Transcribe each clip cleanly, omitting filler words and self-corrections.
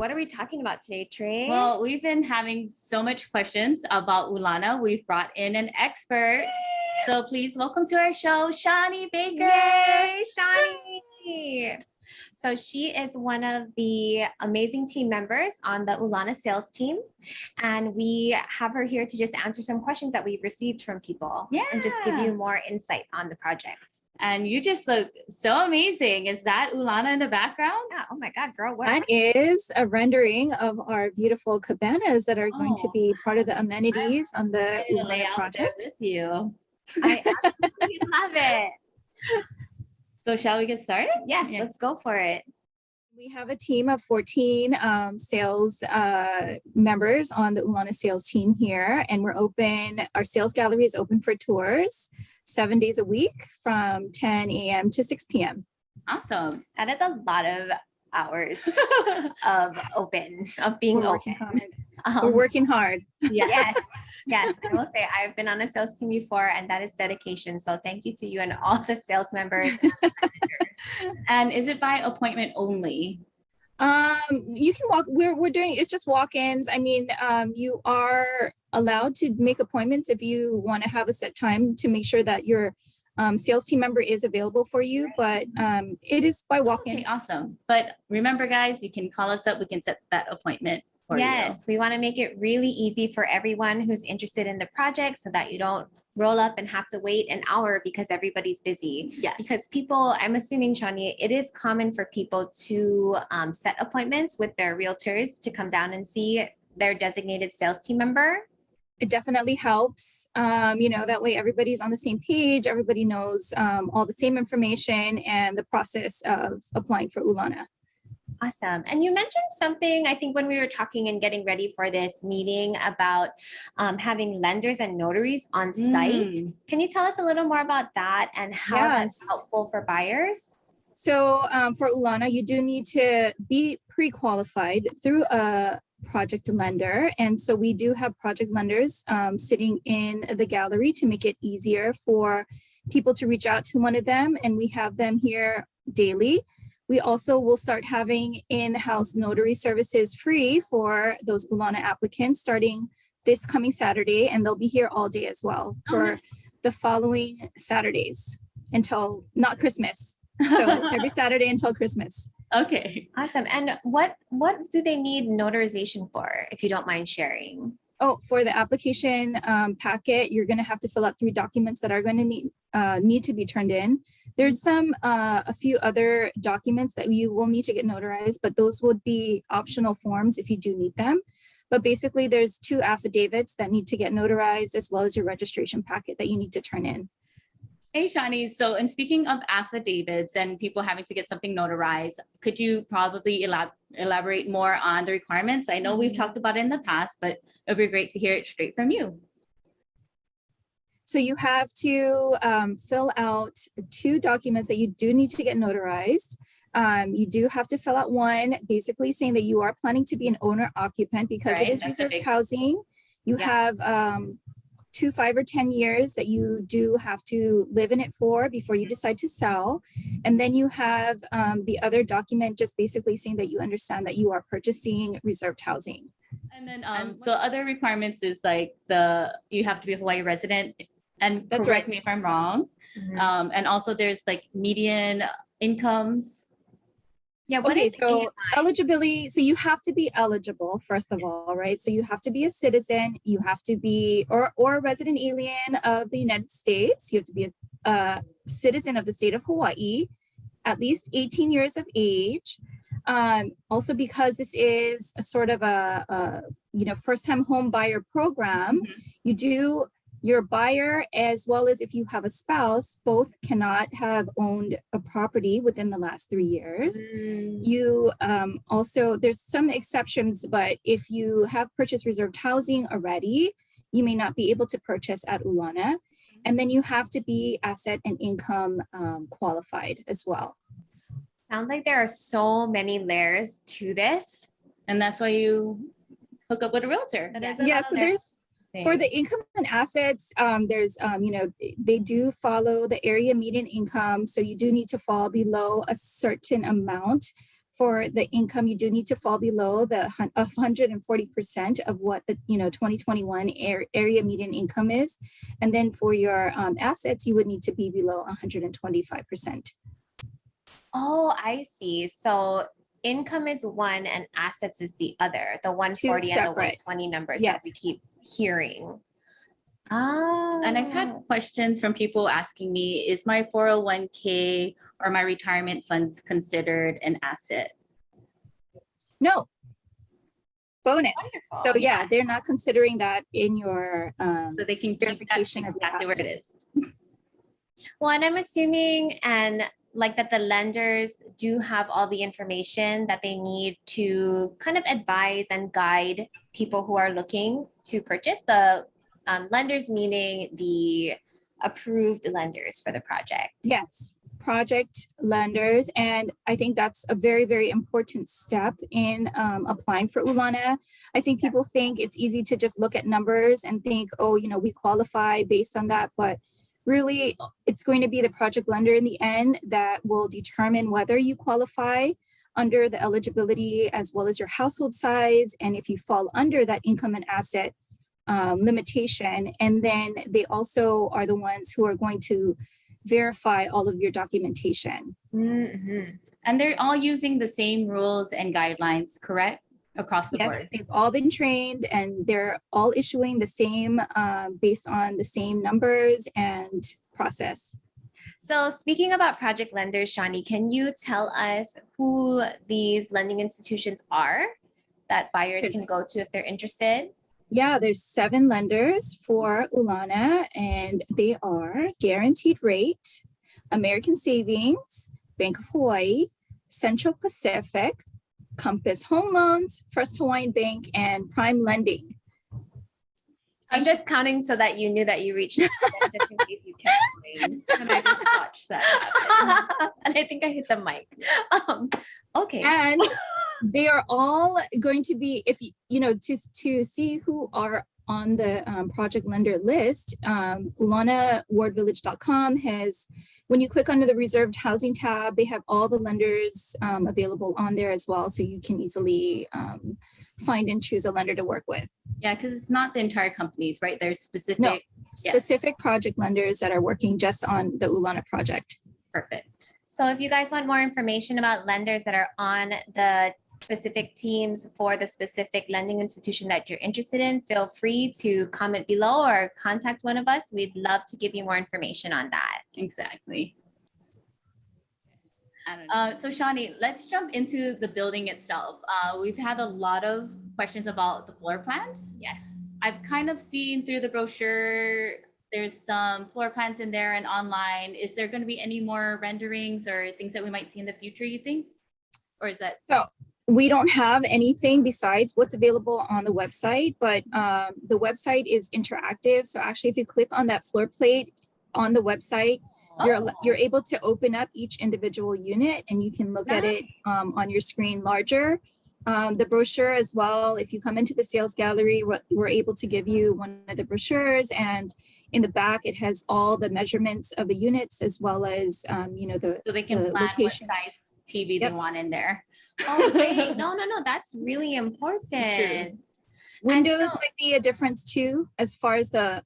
what are we talking about today, Trey? Well, we've been having so much questions about Ulana. We've brought in an expert. So please welcome to our show, Shawnee Baker. Yay, Shawnee. So she is one of the amazing team members on the Ulana sales team. And we have her here to just answer some questions that we've received from people and just give you more insight on the project. And you just look so amazing. Is that Ulana in the background? Yeah. Oh my God, girl. What? That is a rendering of our beautiful cabanas that are going to be part of the amenities on the Ulana project. With you. I absolutely love it. So shall we get started? Yes, let's go for it. We have a team of 14 sales members on the Ulana sales team here, and we're open. Our sales gallery is open for tours 7 days a week from 10 a.m. to 6 p.m. Awesome. That is a lot of hours of being open. We're working hard. Yes. Yes, I will say I've been on a sales team before, and that is dedication. So thank you to you and all the sales members. And is it by appointment only? You can walk. We're doing it's just walk-ins. I mean, you are allowed to make appointments if you want to have a set time to make sure that your sales team member is available for you. But it is by walk-in. Okay, awesome. But remember, guys, you can call us up. We can set that appointment. Yes, we want to make it really easy for everyone who's interested in the project so that you don't roll up and have to wait an hour because everybody's busy. Yes. Because people, I'm assuming, Shawnee, it is common for people to set appointments with their realtors to come down and see their designated sales team member. It definitely helps. That way everybody's on the same page. Everybody knows all the same information and the process of applying for Ulana. Awesome. And you mentioned something, I think, when we were talking and getting ready for this meeting about having lenders and notaries on site. Can you tell us a little more about that and how that's helpful for buyers? So for Ulana, you do need to be pre-qualified through a project lender. And so we do have project lenders sitting in the gallery to make it easier for people to reach out to one of them. And we have them here daily. We also will start having in-house notary services free for those Ulana applicants starting this coming Saturday, and they'll be here all day as well for the following Saturdays until not Christmas. So every Saturday until Christmas. Okay. Awesome. And what do they need notarization for, if you don't mind sharing? Oh, for the application packet, you're going to have to fill out 3 documents that are going to need to be turned in. There's a few other documents that you will need to get notarized, but those would be optional forms if you do need them. But basically, there's 2 affidavits that need to get notarized, as well as your registration packet that you need to turn in. Hey, Shawnee. So, and speaking of affidavits and people having to get something notarized, could you probably elaborate more on the requirements? I know we've talked about it in the past, but it'd be great to hear it straight from you. So you have to fill out 2 documents that you do need to get notarized. You do have to fill out one, basically saying that you are planning to be an owner occupant because it is reserved housing. You have 2, 5, or 10 years that you do have to live in it for before you decide to sell. And then you have the other document just basically saying that you understand that you are purchasing reserved housing. And then so other requirements is like you have to be a Hawaii resident, and that's correct right. me if I'm wrong. And also there's like median incomes. Yeah. Okay, so eligibility, so you have to be eligible, first of all, right? So you have to be a citizen, you have to be, or a resident alien of the United States. You have to be a citizen of the state of Hawaii, at least 18 years of age. Also, because this is a sort of a first-time home buyer program, your buyer, as well as if you have a spouse, both cannot have owned a property within the last 3 years. You also, there's some exceptions, but if you have purchased reserved housing already, you may not be able to purchase at Ulana. And then you have to be asset and income qualified as well. Sounds like there are so many layers to this. And that's why you hook up with a realtor. Yeah, so there's, for the income and assets, there's, they do follow the area median income. So you do need to fall below a certain amount for the income, you do need to fall below the 140% of what the 2021 area median income is. And then for your assets, you would need to be below 125%. Oh, I see. So income is one and assets is the other, the 140 and the separate. 120 numbers Yes. that we keep hearing. Oh. And I've had questions from people asking me, is my 401k or my retirement funds considered an asset? No. Bonus. Wonderful. So yeah, they're not considering that in your So they can keep that verification of your exactly where it assets. is. Well, and I'm assuming that the lenders do have all the information that they need to kind of advise and guide people who are looking to purchase. The lenders meaning the approved lenders for the project. Yes, project lenders. And I think that's a very, very important step in applying for Ulana. I think people think it's easy to just look at numbers and think, oh, we qualify based on that. But really, it's going to be the project lender in the end that will determine whether you qualify under the eligibility as well as your household size. And if you fall under that income and asset limitation, and then they also are the ones who are going to verify all of your documentation. Mm-hmm. And they're all using the same rules and guidelines, correct? Across the Yes, board. they've all been trained and they're all issuing the same based on the same numbers and process. So speaking about project lenders, Shawnee, can you tell us who these lending institutions are that buyers can go to if they're interested? Yeah, there's 7 lenders for Ulana, and they are GuaranteedRate, American Savings, Bank of Hawaii, Central Pacific, Compass Home Loans, First Hawaiian Bank, and Primelending. I'm just counting so that you knew that you reached just in case you kept going. And I just watched that happen. And I think I hit the mic. Okay. And they are all going to be, if to see who are on the project lender list, UlanaWardVillage.com has, when you click under the reserved housing tab, they have all the lenders available on there as well. So you can easily find and choose a lender to work with. Yeah, because it's not the entire companies, right? There's specific. Specific project lenders that are working just on the Ulana project. Perfect. So if you guys want more information about lenders that are on the specific teams for the specific lending institution that you're interested in, feel free to comment below or contact one of us. We'd love to give you more information on that. Exactly. So Shawnee, let's jump into the building itself. We've had a lot of questions about the floor plans. Yes. I've kind of seen through the brochure, there's some floor plans in there and online. Is there going to be any more renderings or things that we might see in the future, you think? Or is that? So we don't have anything besides what's available on the website, but the website is interactive. So actually, if you click on that floor plate on the website, you're able to open up each individual unit and you can look at it on your screen larger. The brochure as well, if you come into the sales gallery, we're able to give you one of the brochures, and in the back it has all the measurements of the units as well as so they can plan location. What size TV they want in there. Oh, great. No, that's really important. True. Windows might be a difference too, as far as the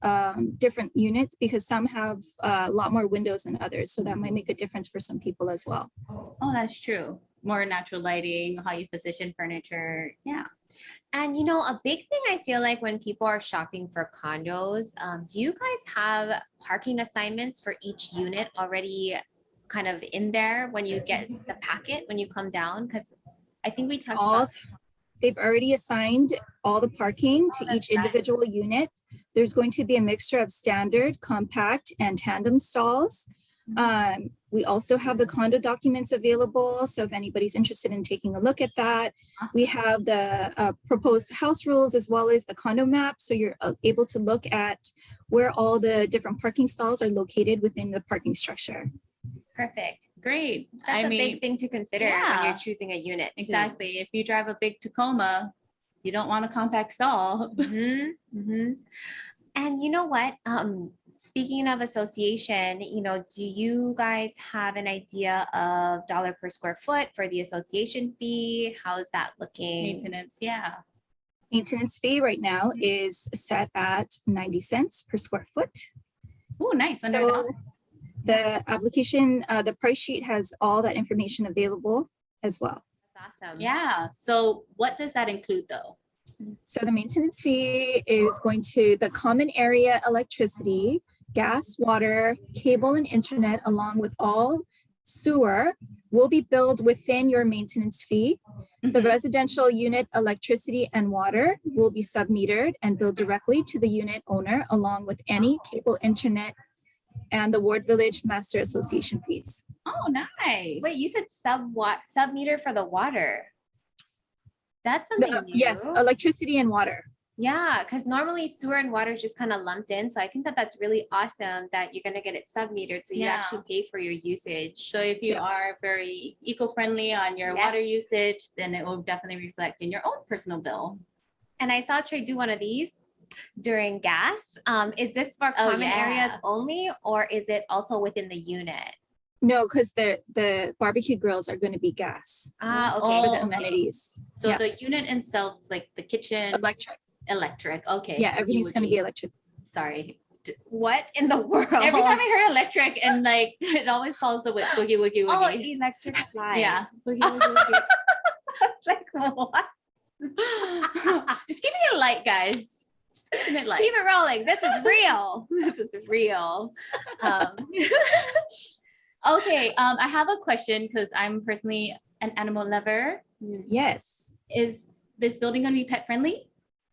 different units, because some have a lot more windows than others. So that might make a difference for some people as well. Oh, that's true. More natural lighting, how you position furniture. Yeah. And a big thing I feel like when people are shopping for condos, do you guys have parking assignments for each unit already kind of in there when you get the packet, when you come down? Because I think we talked about they've already assigned all the parking to each individual unit. There's going to be a mixture of standard, compact, and tandem stalls. We also have the condo documents available. So if anybody's interested in taking a look at that, we have the proposed house rules as well as the condo map. So you're able to look at where all the different parking stalls are located within the parking structure. Perfect. Great. That's a big thing to consider when you're choosing a unit. Too. Exactly. If you drive a big Tacoma, you don't want a compact stall. And you know what? speaking of association, do you guys have an idea of dollar per square foot for the association fee? How's that looking? Maintenance, yeah. Maintenance fee right now is set at 90 cents per square foot. Oh, nice. Under So the application, the price sheet has all that information available as well. That's awesome. yeah. So what does that include though? So the maintenance fee is going to the common area electricity, gas, water, cable, and internet, along with all sewer will be billed within your maintenance fee. The Mhm. residential unit electricity and water will be submetered and billed directly to the unit owner, along with any cable, internet, and the Ward Village Master Association fees. Oh, nice. Wait, you said sub-meter for the water. That's something new. Yes, electricity and water. Yeah, because normally sewer and water is just kind of lumped in. So I think that that's really awesome that you're going to get it sub-metered. So you Yeah. actually pay for your usage. So if you Yeah. are very eco-friendly on your water Yes. usage, then it will definitely reflect in your own personal bill. And I saw Trey do one of these during gas. Is this for Oh, common areas yeah. only, or is it also within the unit? No, because the barbecue grills are going to be gas Ah, for okay. the Oh, amenities. So Yeah. the unit itself, like the kitchen, Electric. okay. Yeah, everything's going to be electric. Sorry. What in the world? Every time I hear electric and like it always follows the boogie woogie Oh, woogie. electric slide. Yeah. Boogie woogie woogie. Like what? Just keeping it light, guys. Just keeping it light. Keep it rolling. This is real. This is real. Okay. I have a question because I'm personally an animal lover. Yes, Is this building going to be pet friendly?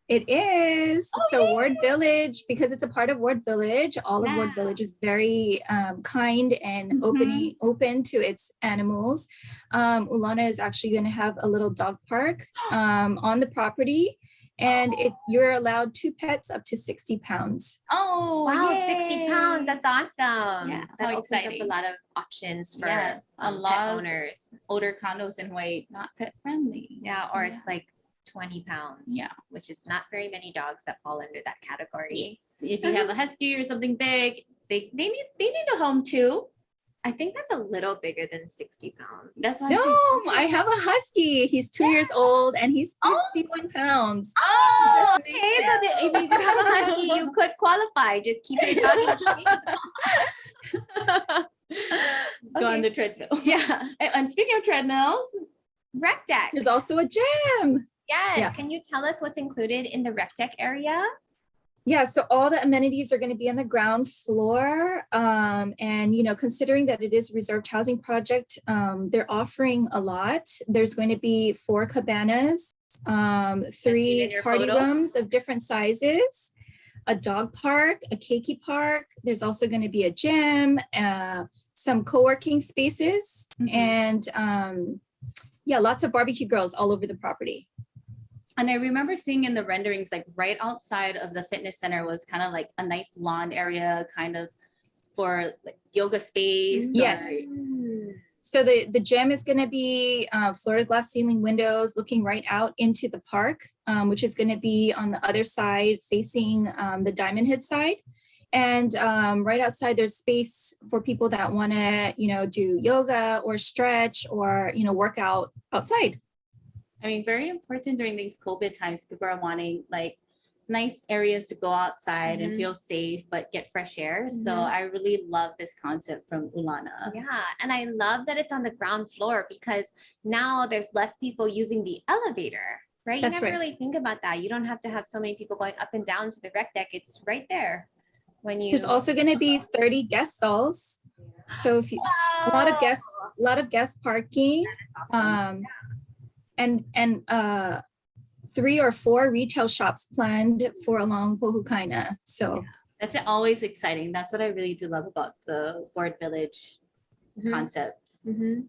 it is. Oh, So Ward Village, because it's a part of Ward Village, all of Ward Yeah. Village is very kind and open to its animals. Ulana is actually going to have a little dog park on the property, and you're allowed 2 pets up to 60 pounds. Oh, Wow, yay. 60 pounds. That's awesome. Yeah, That how opens up exciting. a lot of options for Yes, a pet lot of- owners. Older condos in Hawaii, not pet friendly. Yeah, or it's like 20 pounds. Yeah. Which is not very many dogs that fall under that category. Yes. If you have a husky or something big, they need a home too. I think that's a little bigger than 60 pounds. That's why No, I'm saying. I have a husky. He's 2 years old and he's Oh. 51 pounds. Oh, This makes okay. So if you do have a husky, you could qualify. Just keep your dog in shape. Go on Okay. the treadmill. Yeah. And speaking of treadmills, Rec deck. There's also a gym. Yes. Yeah. Can you tell us what's included in the rec deck area? Yeah, so all the amenities are going to be on the ground floor. And, considering that it is a reserved housing project, they're offering a lot. There's going to be 4 cabanas, in 3 your party photo. rooms of different sizes, a dog park, a keiki park. There's also going to be a gym, some co-working spaces, Mhm. and lots of barbecue grills all over the property. and I remember seeing in the renderings, like right outside of the fitness center was kind of like a nice lawn area, kind of for like yoga space. Yes. or- So the gym is going to be floor to glass ceiling windows looking right out into the park, which is going to be on the other side facing the Diamond Head side. And right outside, there's space for people that want to, do yoga or stretch or, work out outside. I mean, very important during these COVID times. People are wanting like nice areas to go outside and Mhm. feel safe, but get fresh air. So Mhm. I really love this concept from Ulana. Yeah, and I love that it's on the ground floor because now there's less people using the elevator, right? That's You never right. really think about that. You don't have to have so many people going up and down to the rec deck. It's right there when you. There's also going to be 30 guest stalls. So if you, a lot of guest parking. Awesome. And 3 or 4 retail shops planned for along Pohukaina. So That's always exciting. That's what I really do love about the Ward Village Mhm. concept. Mhm.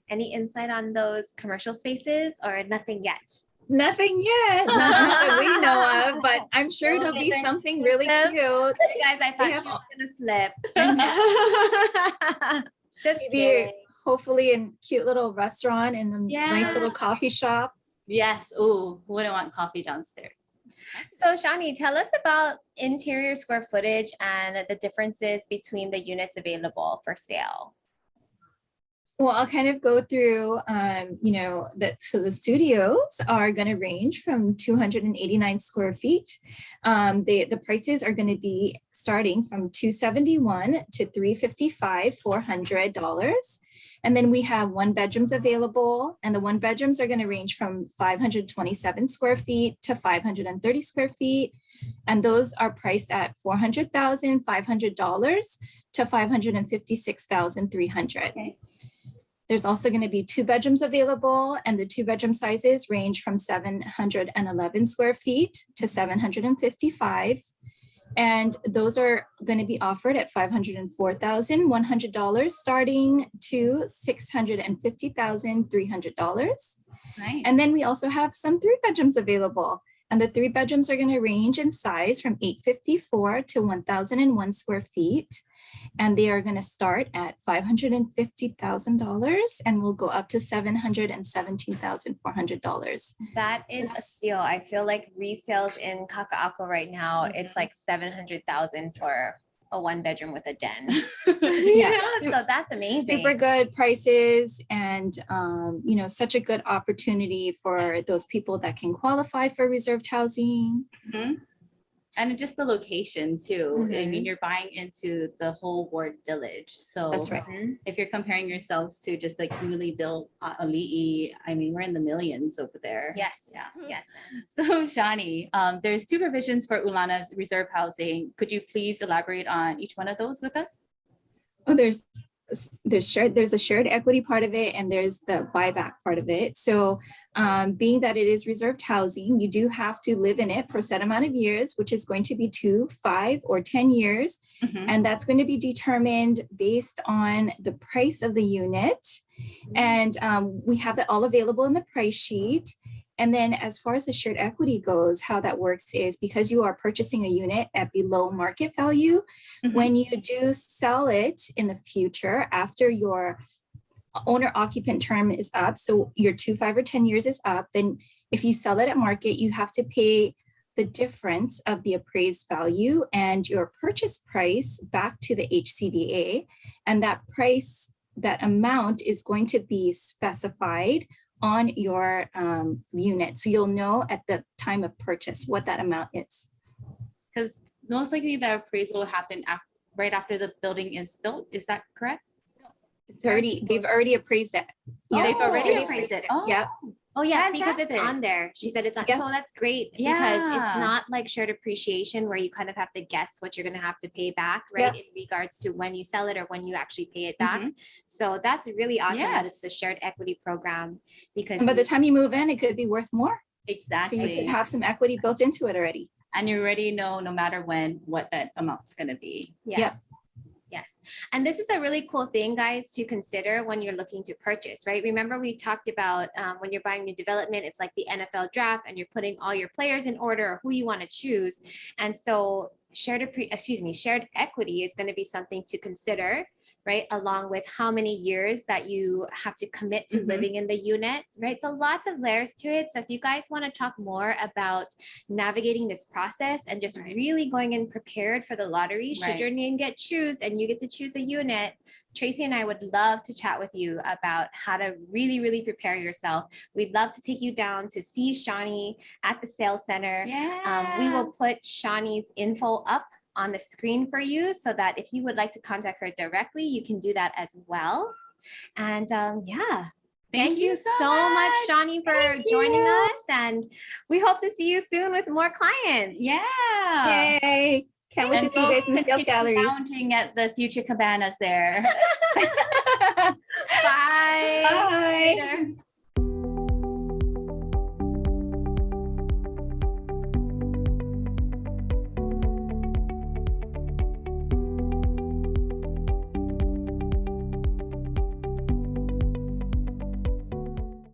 Any insight on those commercial spaces or nothing yet? nothing yet, nothing that we know of, but I'm sure Well, there'll be different something really exclusive. cute. Guys, I thought have she all- was gonna slip. Just Maybe kidding. hopefully a cute little restaurant and a nice little Yeah. coffee shop. Yes. Ooh, wouldn't want coffee downstairs. So Shawnee, tell us about interior square footage and the differences between the units available for sale. Well, I'll kind of go through, so the studios are going to range from 289 square feet. The prices are going to be starting from $271 to $355, $400. And then we have one bedrooms available, and the one bedrooms are going to range from 527 square feet to 530 square feet. And those are priced at $400,500 to $556,300. Okay. There's also going to be two bedrooms available, and the two bedroom sizes range from 711 square feet to 755. And those are going to be offered at $504,100 starting to $650,300. Nice. And then we also have some three bedrooms available. And the three bedrooms are going to range in size from 854 to 1,001 square feet. And they are going to start at $550,000 and will go up to $717,400. That is a steal. I feel like resales in Kaka'ako right now, it's like 700,000 for a one bedroom with a den. Yeah, So that's amazing. super good prices, and such a good opportunity for those people that can qualify for reserved housing. Mm-hmm. And just the location too. I mean, you're buying into the whole Ward Village. So That's right. if you're comparing yourselves to just like newly built Ali'i, I mean, we're in the millions over there. Yes. Yeah. Yes. So Shawnee, there's two provisions for Ulana's reserve housing. Could you please elaborate on each one of those with us? Oh, there's a shared equity part of it, and there's the buyback part of it. So being that it is reserved housing, you do have to live in it for a set amount of years, which is going to be 2, 5, or 10 years. And that's going to be determined based on the price of the unit. And we have it all available in the price sheet. And then as far as the shared equity goes, how that works is because you are purchasing a unit at below market value, when you do sell it in the future after your owner occupant term is up, so your 2, 5, or 10 years is up, then if you sell it at market, you have to pay the difference of the appraised value and your purchase price back to the HCDA. And that price, that amount is going to be specified on your unit. So you'll know at the time of purchase what that amount is. Because most likely the appraisal will happen right after the building is built. Is that correct? They've already appraised it. Yeah, they've already they appraised it. Yeah. Oh yeah, because it's Fantastic. on there. She said it's on. Yeah. So that's great because Yeah. it's not like shared appreciation where you kind of have to guess what you're going to have to pay back, right? Yeah. In regards to when you sell it or when you actually pay it back. So that's really awesome that it's the Yes. shared equity program because And by the time you move in, it could be worth more. Exactly. So you could have some equity built into it already. And you already know, no matter when, what that amount's going to be. yes. Yeah. Yes. And this is a really cool thing, guys, to consider when you're looking to purchase, right? Remember, we talked about when you're buying new development, it's like the NFL draft and you're putting all your players in order or who you want to choose. And so shared equity is going to be something to consider, right? Along with how many years that you have to commit to living in the unit, right? So lots of layers to it. So if you guys want to talk more about navigating this process and just really going in prepared for the lottery, should your name get chosen and you get to choose a unit, Tracy and I would love to chat with you about how to really, really prepare yourself. We'd love to take you down to see Shawnee at the sales center. Yeah. We will put Shawnee's info up on the screen for you so that if you would like to contact her directly, you can do that as well. And yeah, thank you so much, Shawnee, for joining us. And we hope to see you soon with more clients. Yeah. Yay. Can't wait to see you guys in the sales gallery. Lounging at the future Cabanas there. Bye. Bye. Later.